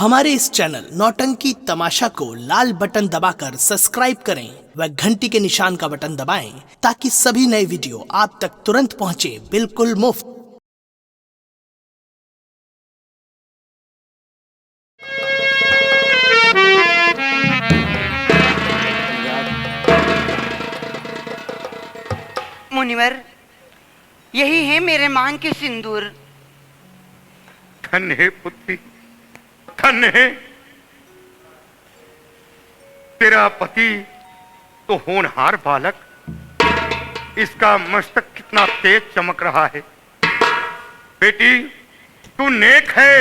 हमारे इस चैनल नौटंकी तमाशा को लाल बटन दबाकर सब्सक्राइब करें व घंटी के निशान का बटन दबाएं ताकि सभी नए वीडियो आप तक तुरंत पहुंचे बिल्कुल मुफ्त। मुनिवर, यही है मेरे मांग के सिंदूर। धन्य है पुत्री, धन्य है। तेरा पति तो होनहार बालक, इसका मस्तक कितना तेज चमक रहा है। बेटी, तू नेक है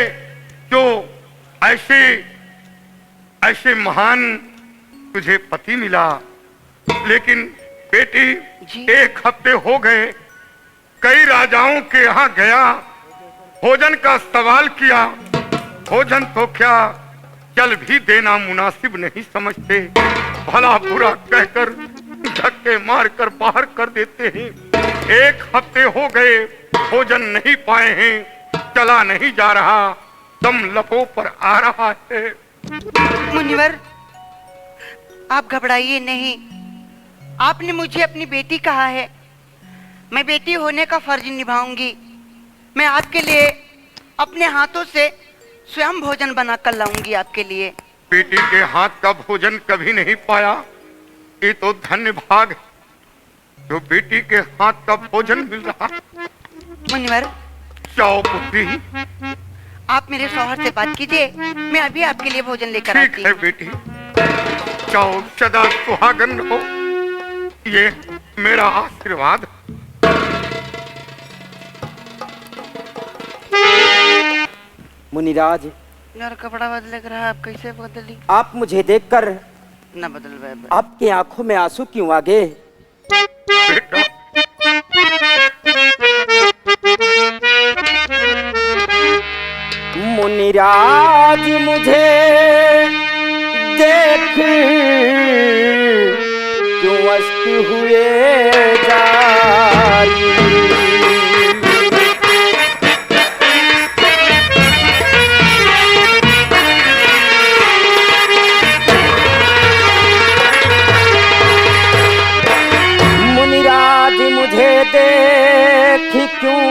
जो ऐसे ऐसे महान तुझे पति मिला। लेकिन बेटी, एक हफ्ते हो गए, कई राजाओं के यहाँ गया, भोजन का सवाल किया, भोजन तो क्या चल भी देना मुनासिब नहीं समझते, भला बुरा कहकर धक्के मारकर बाहर कर देते हैं। एक हफ्ते हो गए, भोजन नहीं पाए हैं, चला नहीं जा रहा, दम लबों पर आ रहा है। मुनिवर, आप घबराइए नहीं। आपने मुझे अपनी बेटी कहा है, मैं बेटी होने का फर्ज निभाऊंगी। मैं आपके लिए अपने हाथों से स्वयं भोजन बनाकर लाऊंगी आपके लिए। बेटी के हाथ का भोजन कभी नहीं पाया, ये तो धन्य भाग है जो बेटी के हाथ का भोजन मिल रहा। मुनिवर, जाओ पुत्री, आप मेरे शौहर से बात कीजिए, मैं अभी आपके लिए भोजन लेकर आती ठीक है बेटी, जाओ, सदा सुहागन रहो, ये मेरा आशीर्वाद। मुनिराज, यार कपड़ा बदले कर आप कैसे बदली? आप मुझे देखकर न बदल भाई। आपकी आंखों में आंसू क्यों आ गए? बेटा, मुनिराज मुझे देख क्यों अश्क हुए जारी। मुनिराज मुझे देख क्यों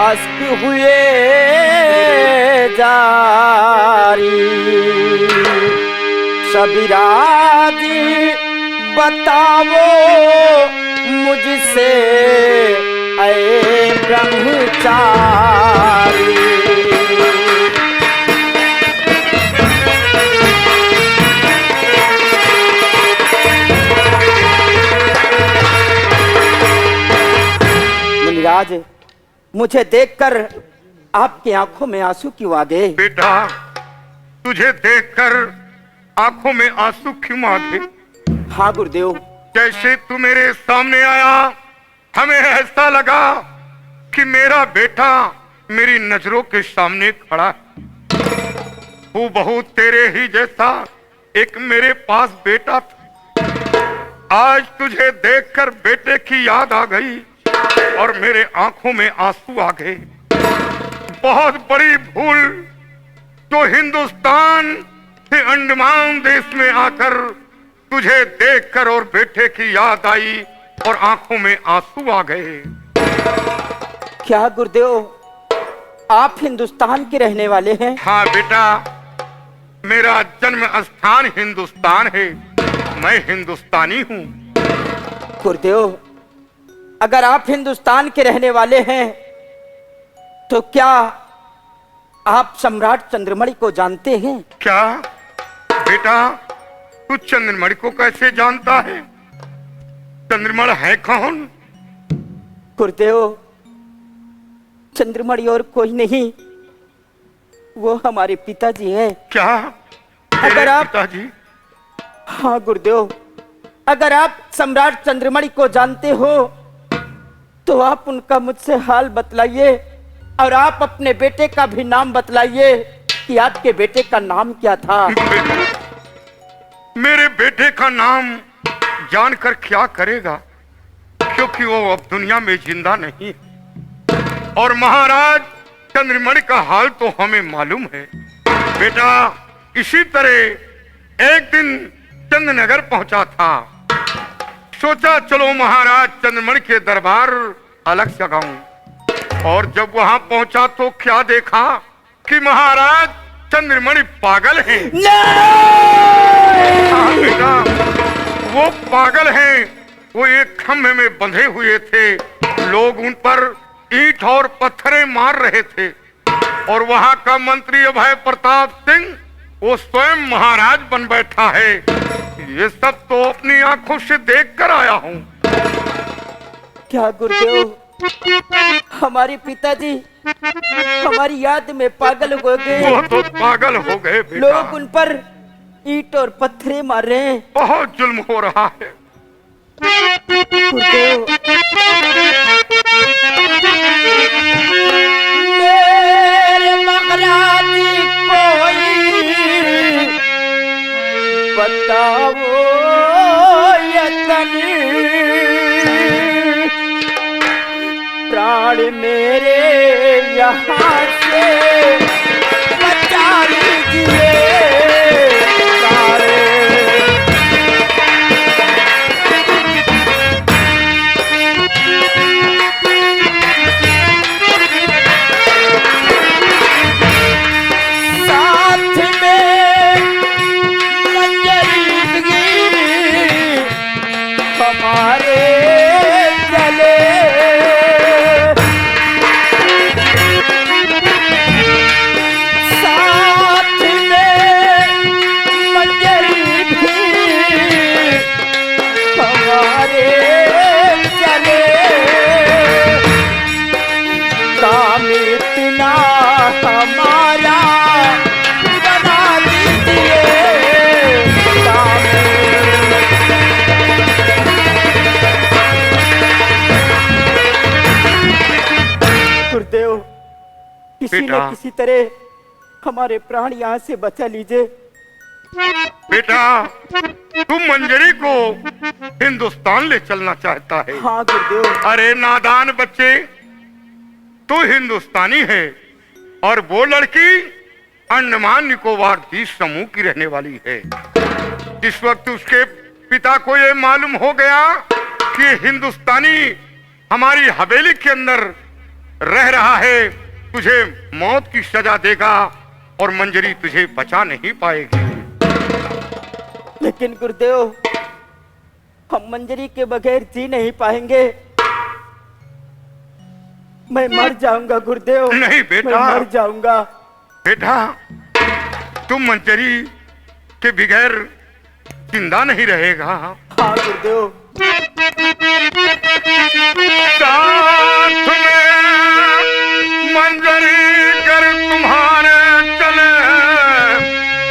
अश्क हुए जारी। सबीराज बताओ मुझसे ऐ ब्रह्मचारी। मुनिराज, मुझे देखकर आपकी आंखों में आंसू क्यों आ गए? बेटा, तुझे देखकर आंखों में आंसू क्यों आ गए? हाँ गुरुदेव। जैसे तू मेरे सामने आया, हमें ऐसा लगा कि मेरा बेटा मेरी नजरों के सामने खड़ा है। वो बहुत तेरे ही जैसा एक मेरे पास बेटा था। आज तुझे देखकर बेटे की याद आ गई और मेरे आंखों में आंसू आ गए। बहुत बड़ी भूल जो हिंदुस्तान से अंडमान देश में आकर तुझे देखकर और बेटे की याद आई और आंखों में आंसू आ गए। क्या गुरुदेव, आप हिंदुस्तान के रहने वाले हैं? हाँ बेटा, मेरा जन्म स्थान हिंदुस्तान है, मैं हिंदुस्तानी हूँ। गुरुदेव, अगर आप हिंदुस्तान के रहने वाले हैं तो क्या आप सम्राट चंद्रमणि को जानते हैं? क्या बेटा, तू चंद्रमणि को कैसे जानता है? चंद्रमणि है कौन? गुरुदेव, चंद्रमणि और कोई नहीं, वो हमारे पिताजी हैं। क्या अगर आप पिताजी? हाँ गुरुदेव, अगर आप सम्राट चंद्रमणि को जानते हो तो आप उनका मुझसे हाल बतलाइए और आप अपने बेटे का भी नाम बतलाइए कि आपके बेटे का नाम क्या था। मेरे बेटे का नाम जानकर क्या करेगा, क्योंकि वो अब दुनिया में जिंदा नहीं। और महाराज चंद्रमणि का हाल तो हमें मालूम है। बेटा इसी तरह एक दिन चंद्रनगर पहुंचा था। सोचा चलो महाराज चंद्रमणि के दरबार अलग जगाऊं। और जब वहां पहुंचा तो क्या देखा कि महाराज चंद्रमणि पागल हैं। हाँ बेटा, वो पागल हैं। वो एक खंभे में बंधे हुए थे। लोग उन पर ईंट और पत्थरें मार रहे थे। और वहां का मंत्री अभय प्रताप सिंह वो स्वयं महाराज बन बैठा है। ये सब तो अपनी आंखों से देख कर आया हूँ। क्या गुरुदेव, हमारे पिताजी हमारी याद में पागल हो गए। वो तो पागल हो गए बेटा। लोग उन पर ईंट और पत्थरे मार रहे हैं। बहुत जुल्म हो रहा है। गुरुदेव, मेरे मगराती कोई बताओ यतनी, प्राण मेरे यहाँ से बचा लीजिए सारे। साथ में मंजरी भी हमारे चले। हमारा बना दीजिए गुरुदेव, किसी न किसी तरह हमारे प्राण यहाँ से बचा लीजिए। बेटा तू मंजरी को हिंदुस्तान ले चलना चाहता है। हाँ गुरुदेव। अरे नादान बच्चे, तू हिंदुस्तानी है और वो लड़की अंडमान निकोबार द्वीप समूह की रहने वाली है। इस वक्त उसके पिता को ये मालूम हो गया कि हिंदुस्तानी हमारी हवेली के अंदर रह रहा है, तुझे मौत की सजा देगा और मंजरी तुझे बचा नहीं पाएगी। लेकिन गुरुदेव, हम मंजरी के बगैर जी नहीं पाएंगे। मैं मर जाऊंगा गुरुदेव। नहीं बेटा, मैं मर जाऊंगा। बेटा तुम मंजरी के बगैर जिंदा नहीं रहेगा। हाँ गुरुदेव। साथ में मंजरी कर तुम्हारे चले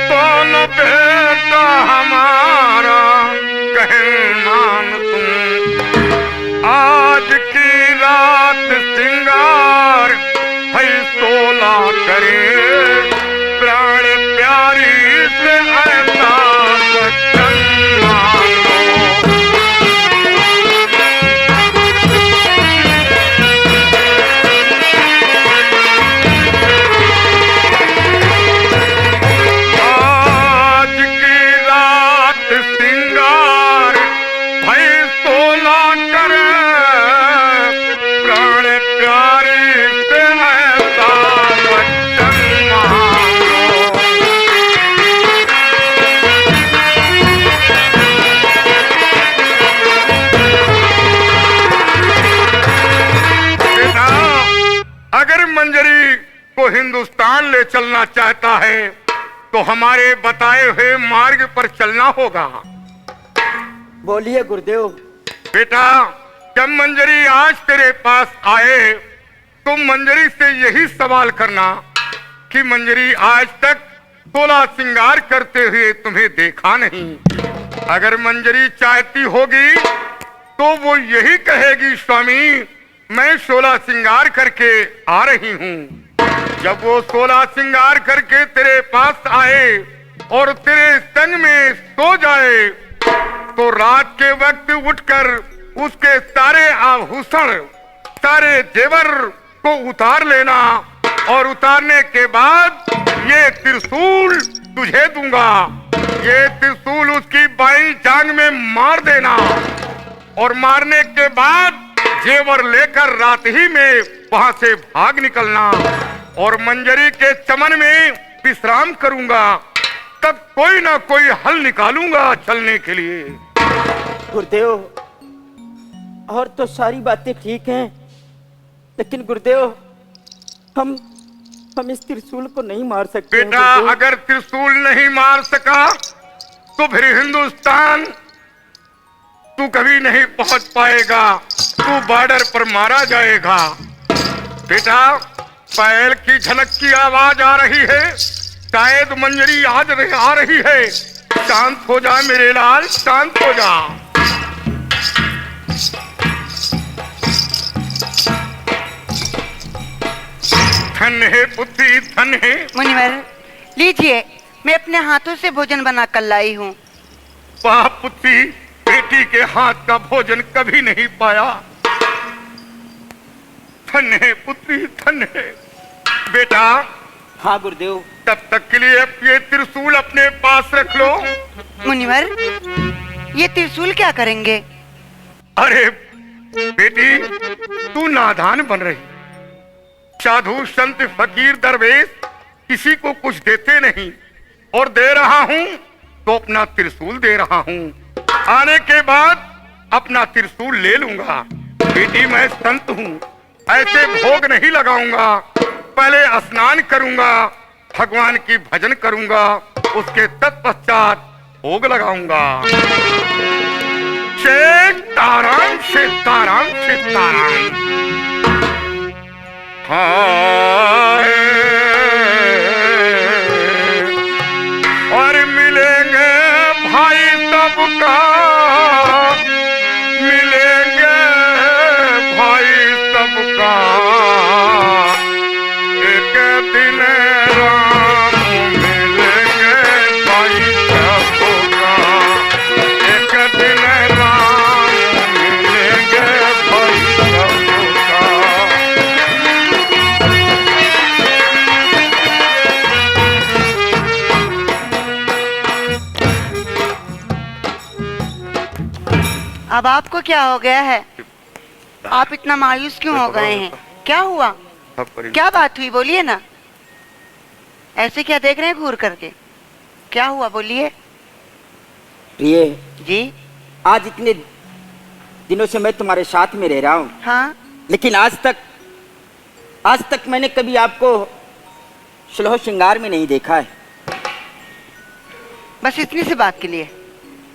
दोनों बेटा हमारा कहना तुम। आज की रात सिंगार है सोला करे प्राण प्यारी से ऐसा वचन मानो। आज की रात सिंगार है सोला करे प्राण प्यारी से ऐसा वचन मानो। बेटा अगर मंजरी को हिंदुस्तान ले चलना चाहता है तो हमारे बताए हुए मार्ग पर चलना होगा। बोलिए गुरुदेव। बेटा जब मंजरी आज तेरे पास आए तो मंजरी से यही सवाल करना कि मंजरी आज तक 16 श्रृंगार करते हुए तुम्हें देखा नहीं। अगर मंजरी चाहती होगी तो वो यही कहेगी स्वामी मैं 16 श्रृंगार करके आ रही हूँ। जब वो 16 श्रृंगार करके तेरे पास आए और तेरे संग में सो जाए तो रात के वक्त उठकर उसके सारे आभूषण सारे जेवर को उतार लेना और उतारने के बाद ये त्रिशूल तुझे दूंगा। ये त्रिशूल उसकी बाईं जांग में मार देना और मारने के बाद जेवर लेकर रात ही में वहां से भाग निकलना और मंजरी के चमन में विश्राम करूंगा। तब कोई ना कोई हल निकालूंगा चलने के लिए। गुरुदेव, और तो सारी बातें ठीक हैं, लेकिन गुरुदेव हम इस त्रिशूल को नहीं मार सकते। बेटा, अगर त्रिशूल नहीं मार सका तो फिर हिंदुस्तान तू कभी नहीं पहुंच पाएगा। तू बॉर्डर पर मारा जाएगा। बेटा, पायल की झनक की आवाज आ रही है, शायद मंजरी आ रही है। शांत हो जा मेरे लाल, शांत हो जा। धन है बुद्धि, धन है। मुनिवर, लीजिए, मैं अपने हाथों से भोजन बना कर लाई हूँ। वाह पुत्री, बेटी के हाथ का भोजन कभी नहीं पाया। धन है पुत्री, धन है। बेटा, हाँ गुरुदेव। तब तक के लिए ये त्रिशूल अपने पास रख लो। मुनिवर, ये त्रिशूल क्या करेंगे? अरे बेटी, तू नादान बन रही। साधु संत फकीर दरवेश किसी को कुछ देते नहीं, और दे रहा हूं तो अपना त्रिशूल दे रहा हूं। आने के बाद अपना त्रिशूल ले लूंगा। बेटी, मैं संत हूं, ऐसे भोग नहीं लगाऊंगा। पहले स्नान करूंगा, भगवान की भजन करूंगा, उसके तत्पश्चात भोग लगाऊंगा। सीताराम सीताराम सीताराम। हाय, और मिलेंगे भाई सबका, मिलेंगे भाई सबका, एक दिन राम मिलेंगे भाई सबका, एक दिन राम मिलेंगे भाई सबका। अब आपको क्या हो गया है? आप इतना मायूस क्यों हो गए हैं? क्या हुआ? क्या बात हुई? बोलिए ना। ऐसे क्या देख रहे हैं घूर करके? क्या हुआ? बोलिए। प्रिय जी? आज इतने दिनों से मैं तुम्हारे साथ में रह रहा हूँ। हाँ? लेकिन आज तक मैंने कभी आपको सुलह श्रृंगार में नहीं देखा है। बस इतनी सी बात के लिए?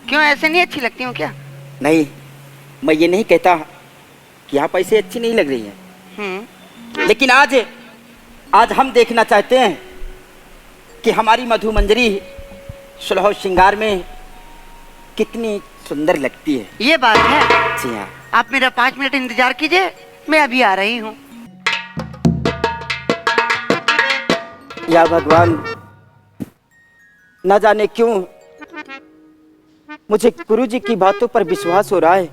क्यों, ऐसे नहीं अच्छी लगती हूँ क्या? नहीं, मैं ये नहीं कहता कि आप ऐसे अच्छी नहीं लग रही हैं। लेकिन आज हम देखना चाहते हैं कि हमारी मधु मंजरी सुलह श्रृंगार में कितनी सुंदर लगती है। ये बात है? जी हाँ। आप मेरा 5 मिनट इंतजार कीजिए, मैं अभी आ रही हूँ। या भगवान, न जाने क्यों मुझे गुरुजी की बातों पर विश्वास हो रहा है,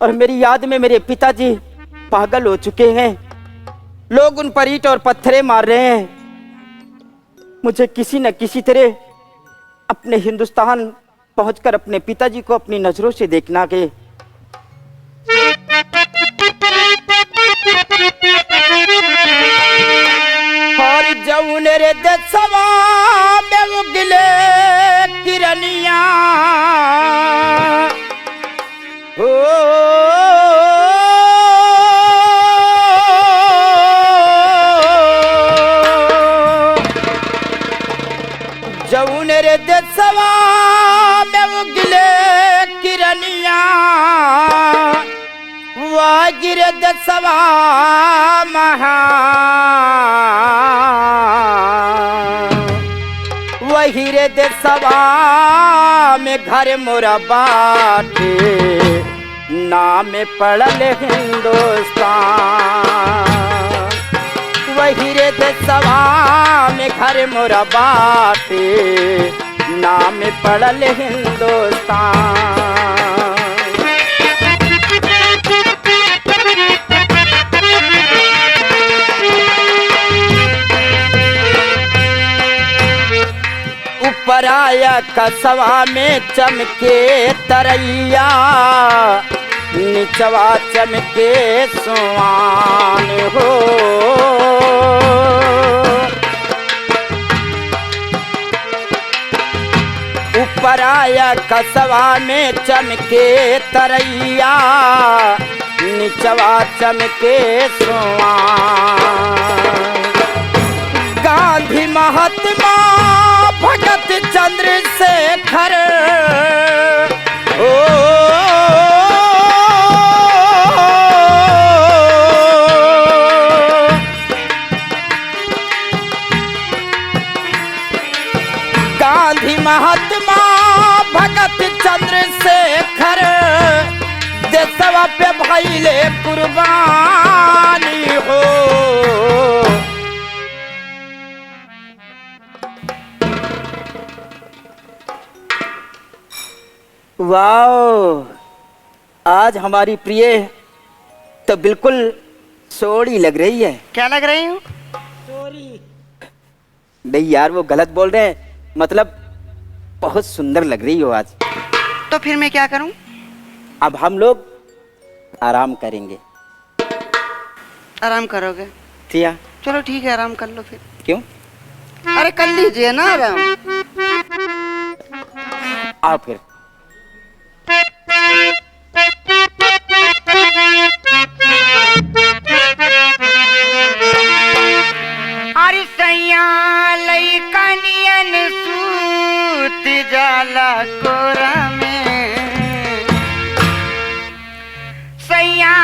और मेरी याद में मेरे पिताजी पागल हो चुके हैं। लोग उन पर ईंट और पत्थरे मार रहे हैं। मुझे किसी न किसी तरह अपने हिंदुस्तान पहुंचकर अपने पिताजी को अपनी नजरों से देखना के। और जौन रे दसवा में उगले किरनिया, हो जौन रे दसवा में उगले किरनिया, वागिर दसवा महा, वही रे दसवा में घर मोरा बाटे, नाम पड़ल हिंदुस्तान। वही रे दसवा में घर मोरा बाटे, नाम पड़ल हिंदुस्तान। ऊपर आया कसवा में चमके तरैया, निचवा चमके सुवान हो। ऊपर आया कसवा में चमके तरैया, निचवा चमके सुवान। गांधी महात्मा भगत चंद्रशेखर गांधी महात्मा भगत चंद्रशेखर देशवा पे भइले कुर्बानी हो। वाओ, आज हमारी प्रिय तो बिल्कुल सोड़ी लग रही है। क्या लग रही हूँ? नहीं यार, वो गलत बोल रहे हैं, मतलब बहुत सुंदर लग रही हो आज। तो फिर मैं क्या करूँ? अब हम लोग आराम करेंगे। आराम करोगे? थिया, चलो ठीक है, आराम कर लो फिर। क्यों? अरे कर लीजिए ना आराम। आओ फिर। अरे सैया लइकनियन सूत जाला कोरा में, सैया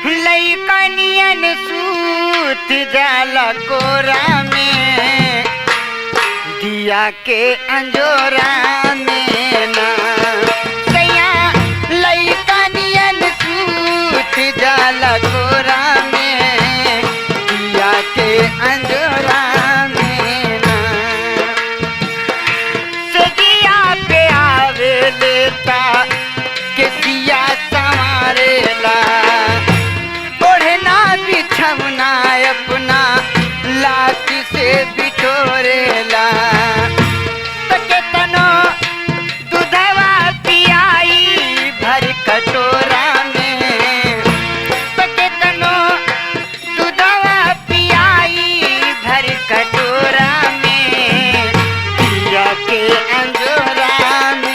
लइकनियन सूत जाला कोरा में, दिया के अंजोरा में ना। सैया लइकनियन सूत जाला कोरा में, दिया के अंजोरा में ना। सजिया पे आवे लेता के सिया संवारेला, ओढ़ना बिछौना अपना लात से बिटोरेला। तके तनो दूधवा पियाई भर कटोरा में, तके तनो दूधवा पियाई भर कटोरा में, पिया के अंजोरा में।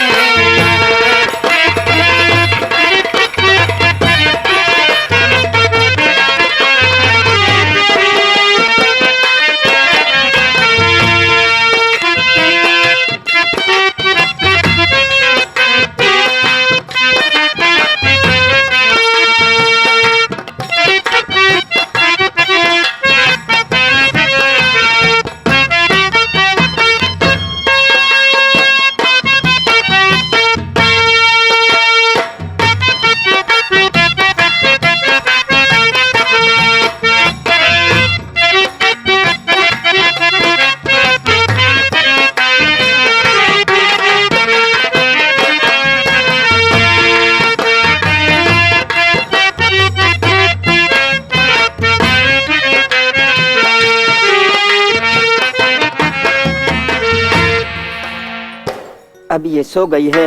अब ये सो गई है,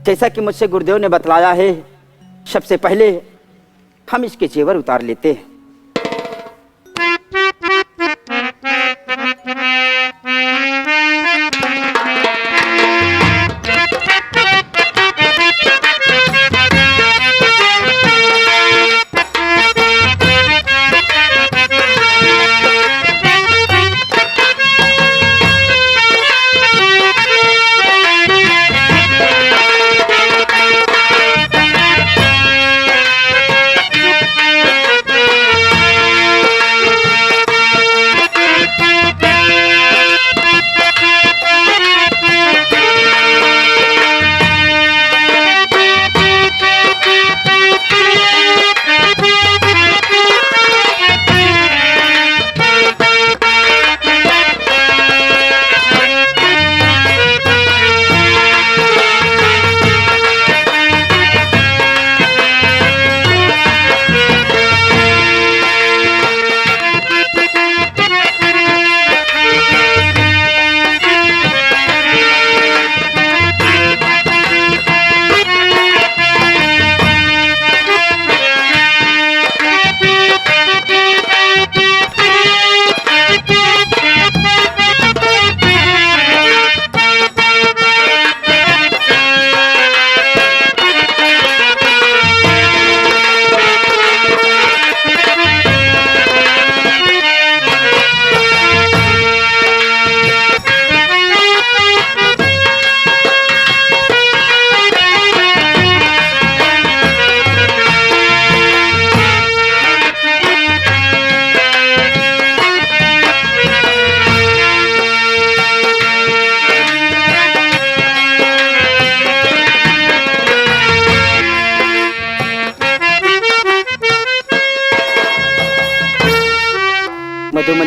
जैसा कि मुझसे गुरुदेव ने बतलाया है। सबसे पहले हम इसके जेवर उतार लेते हैं।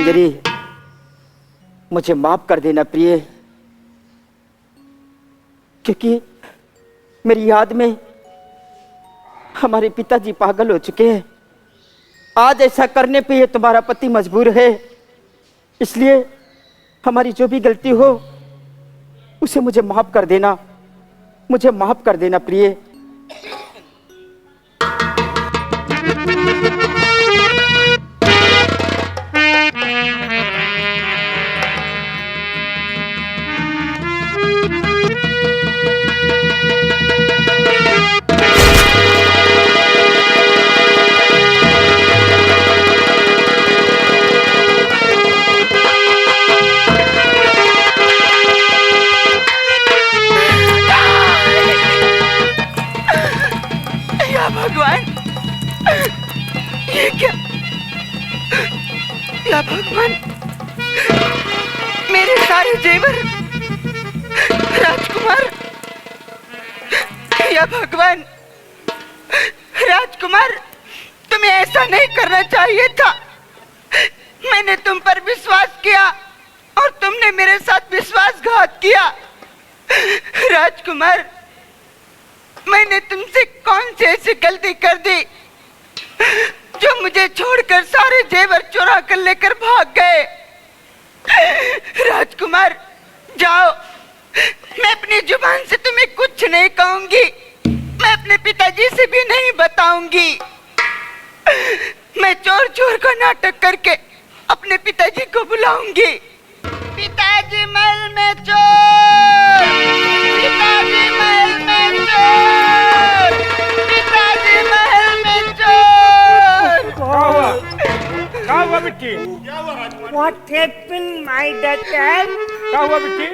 सुंदरी, मुझे माफ कर देना प्रिय, क्योंकि मेरी याद में हमारे पिताजी पागल हो चुके हैं। आज ऐसा करने पे ये तुम्हारा पति मजबूर है, इसलिए हमारी जो भी गलती हो उसे मुझे माफ कर देना, मुझे माफ कर देना प्रिय। भगवान, ये क्या? या भगवान, मेरे सारे जेवर, राजकुमार, या भगवान, राजकुमार, तुम्हें ऐसा नहीं करना चाहिए था। मैंने तुम पर विश्वास किया और तुमने मेरे साथ विश्वासघात किया। राजकुमार, मैंने तुमसे कौन सी ऐसी गलती कर दी जो मुझे छोड़कर सारे जेवर चुरा कर लेकर भाग गए? राजकुमार, जाओ, मैं अपनी जुबान से तुम्हें कुछ नहीं कहूंगी, मैं अपने पिताजी से भी नहीं बताऊंगी। मैं चोर चोर का नाटक करके अपने पिताजी को बुलाऊंगी। पिताजी, महल में चोर! पिताजी, महल में चोर! पिताजी, महल में चोर! क्या हुआ बिट्टी? What happened, my daughter? क्या हुआ बिट्टी?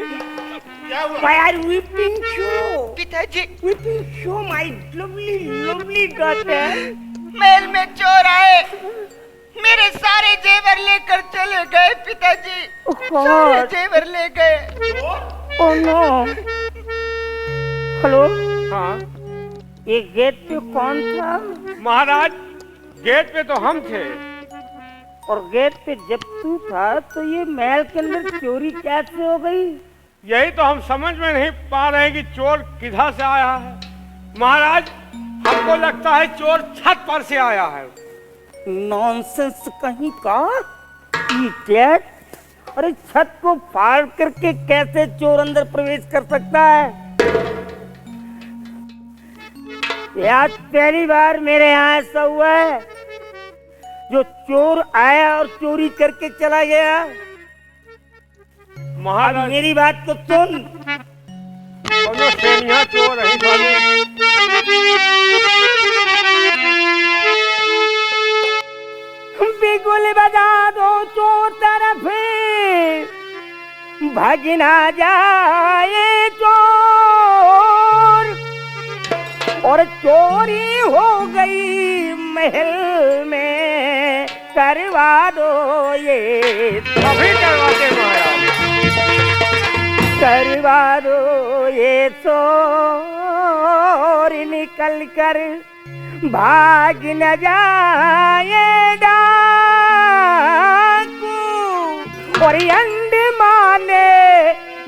Why are you weeping so? पिताजी, Weeping so, my lovely, lovely daughter. महल में चोर आए, मेरे सारे जेवर लेकर चले गए। पिताजी, सारे जेवर ले गए। Oh no. हेलो, हाँ ये गेट पे कौन था? महाराज, गेट पे तो हम थे। और गेट पे जब तू था तो ये महल के अंदर चोरी कैसे हो गई? यही तो हम समझ में नहीं पा रहे कि चोर किधर से आया है। महाराज, हमको लगता है चोर छत पर से आया है। नॉनसेंस कहीं का। इडियट! अरे छत को फाड़ करके कैसे चोर अंदर प्रवेश कर सकता है? ये आज पहली बार मेरे यहाँ ऐसा हुआ है जो चोर आया और चोरी करके चला गया। महाराज, मेरी बात को सुन। दोनों सेनिया चोर है बिगुल बजा दो चोर तरफ भाग ना जाए चोर। और चोरी हो गई महल में, करवा दो ये, अभी करवाते महाराज। करवा दो ये चोर निकल कर भाग न जाए डाकू। और अंडमाने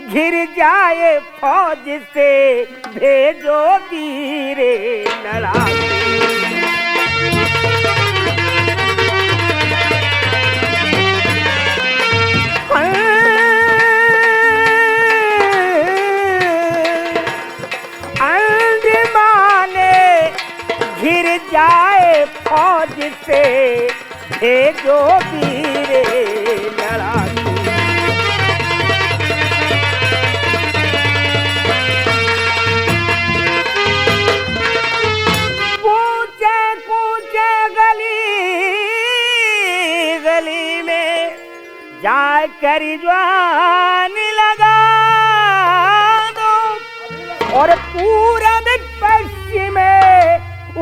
घिर जाए फौज से, भेजो वीरे लड़ाकू। अंडमाने घिर जाए फौज से, भेजो वीरे लड़ाकू। पूछे पूछे गली में जाए कर जवान लगा दो। और पूरब पश्चिम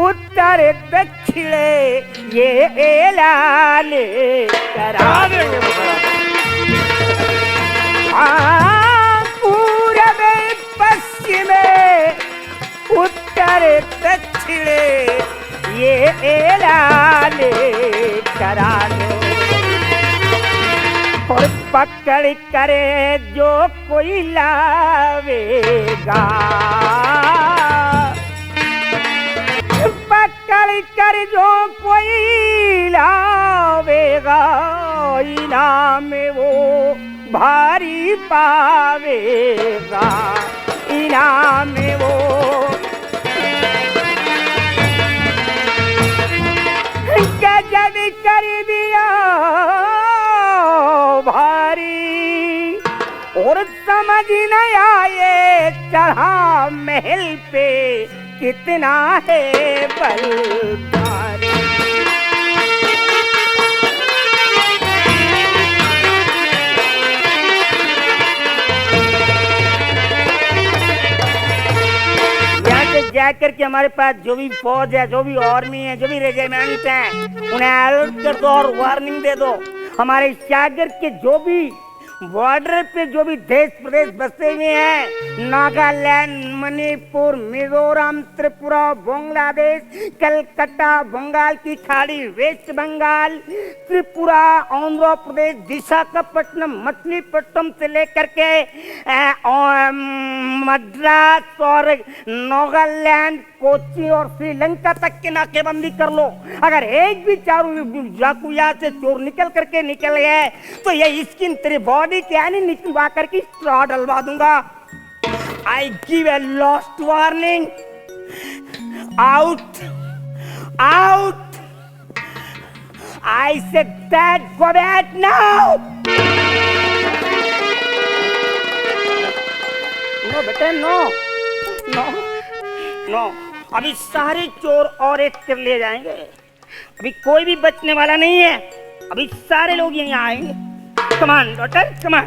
उत्तर दक्षिण ये ऐलान करा देंगे महाराज। पूरब पश्चिम उत्तर दक्षिण ये ऐलान करा दो। पकड़ करे जो कोई लावेगा, पकड़ कर जो कोई लावेगा, इनाम वो भारी पावेगा, इनाम वो गजब कर दिया भारी, और समझ न आए चढ़ा महल पे कितना है बलदारी। जाकर के हमारे पास जो भी फौज है, जो भी आर्मी है, जो भी रेजिमेंट है, उन्हें अलर्ट कर दो और वार्निंग दे दो। हमारे सागर के जो भी बॉर्डर पे जो भी देश प्रदेश बसे हुए हैं, नागालैंड, मणिपुर, मिजोरम, त्रिपुरा, बांग्लादेश, कलकत्ता, बंगाल की खाड़ी, वेस्ट बंगाल, त्रिपुरा, आंध्र प्रदेश, विशाखापट्टनम, मछलीपट्टनम से लेकर के मद्रास और नागालैंड, कोची और श्रीलंका तक की नाकेबंदी कर लो। अगर एक भी चारों डाकू यहाँ से चोर निकल करके निकल गए तो ये स्किन तेरे बॉडी के यानी निकलवा करके स्ट्रॉ डलवा दूंगा। I give a last warning, out out, I said that, go back now. No बेटे, नो नो नो, अभी सारे चोर और एक कर ले जाएंगे, अभी कोई भी बचने वाला नहीं है, अभी सारे लोग यहाँ आएंगे। कमान डॉटर, कमान,